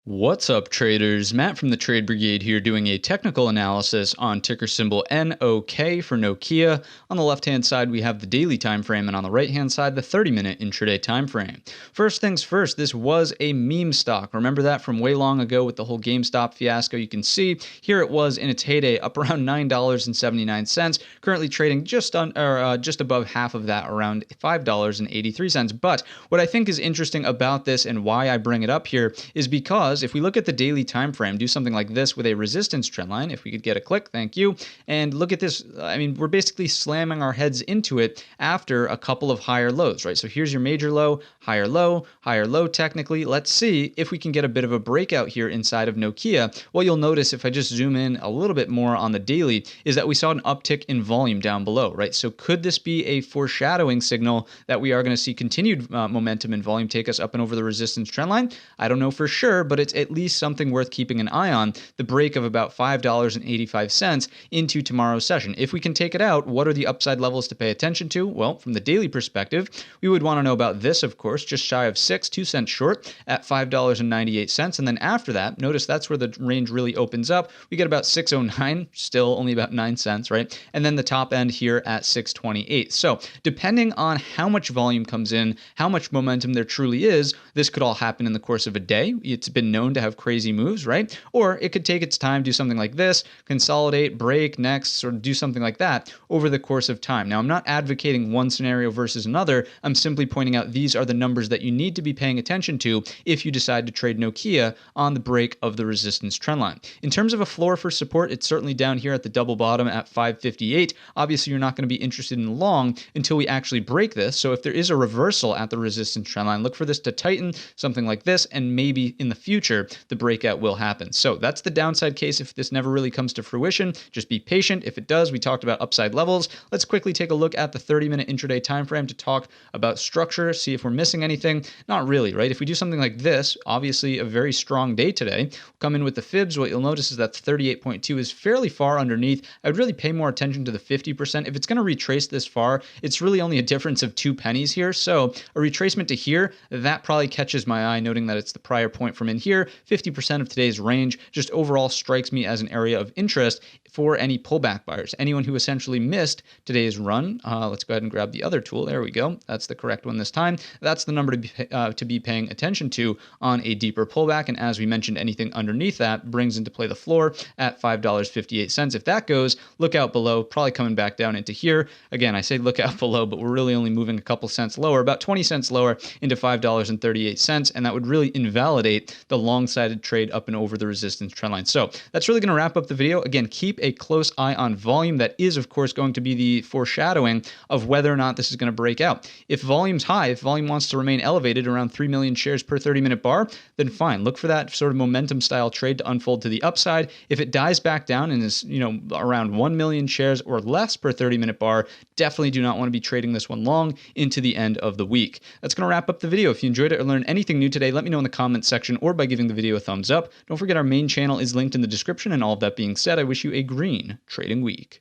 What's up, traders? Matt from the Trade Brigade here doing a technical analysis on ticker symbol NOK for Nokia. On the left-hand side, we have the daily time frame, and on the right-hand side, the 30-minute intraday time frame. First things first, this was a meme stock. Remember that from way long ago with the whole GameStop fiasco? You can see here it was in its heyday, up around $9.79, currently trading just above half of that, around $5.83. But what I think is interesting about this and why I bring it up here is because if we look at the daily time frame, do something like this with a resistance trend line, if we could get a click, thank you, and look at this. I mean, we're basically slamming our heads into it after a couple of higher lows, right? So here's your major low, higher low technically. Let's see if we can get a bit of a breakout here inside of Nokia. What you'll notice if I just zoom in a little bit more on the daily is that we saw an uptick in volume down below, right? So could this be a foreshadowing signal that we are going to see continued momentum and volume take us up and over the resistance trend line? I don't know for sure, but it's at least something worth keeping an eye on, the break of about $5.85 into tomorrow's session. If we can take it out, what are the upside levels to pay attention to? Well, from the daily perspective, we would want to know about this, of course, just shy of 2 cents short at $5.98. And then after that, notice that's where the range really opens up. We get about 609, still only about 9 cents, right? And then the top end here at 628. So depending on how much volume comes in, how much momentum there truly is, this could all happen in the course of a day. It's been known to have crazy moves, right? Or it could take its time, do something like this, consolidate, break, next, sort of do something like that over the course of time. Now, I'm not advocating one scenario versus another. I'm simply pointing out these are the numbers that you need to be paying attention to if you decide to trade Nokia on the break of the resistance trend line. In terms of a floor for support, it's certainly down here at the double bottom at 558. Obviously, you're not going to be interested in long until we actually break this. So if there is a reversal at the resistance trend line, look for this to tighten, something like this, and maybe in the future, the breakout will happen. So that's the downside case if this never really comes to fruition. Just be patient. If it does, we talked about upside levels. Let's quickly take a look at the 30-minute intraday time frame to talk about structure, see if we're missing anything. Not really, right? If we do something like this, obviously a very strong day today, we'll come in with the fibs. What you'll notice is that 38.2 is fairly far underneath. I would really pay more attention to the 50%. If it's going to retrace this far, it's really only a difference of 2 pennies here. So a retracement to here, that probably catches my eye, noting that it's the prior point from in here. 50% of today's range just overall strikes me as an area of interest for any pullback buyers. Anyone who essentially missed today's run, let's go ahead and grab the other tool. There we go. That's the correct one this time. That's the number to be paying attention to on a deeper pullback. And as we mentioned, anything underneath that brings into play the floor at $5.58. If that goes, look out below, probably coming back down into here. Again, I say look out below, but we're really only moving a couple cents lower, about 20 cents lower into $5.38. And that would really invalidate the long-sided trade up and over the resistance trend line. So that's really going to wrap up the video. Again, keep a close eye on volume. That is, of course, going to be the foreshadowing of whether or not this is going to break out. If volume's high, if volume wants to remain elevated around 3 million shares per 30-minute bar, then fine. Look for that sort of momentum style trade to unfold to the upside. If it dies back down and is, around 1 million shares or less per 30-minute bar, definitely do not want to be trading this one long into the end of the week. That's going to wrap up the video. If you enjoyed it or learned anything new today, let me know in the comments section or by giving the video a thumbs up. Don't forget our main channel is linked in the description, and all of that being said, I wish you a green trading week.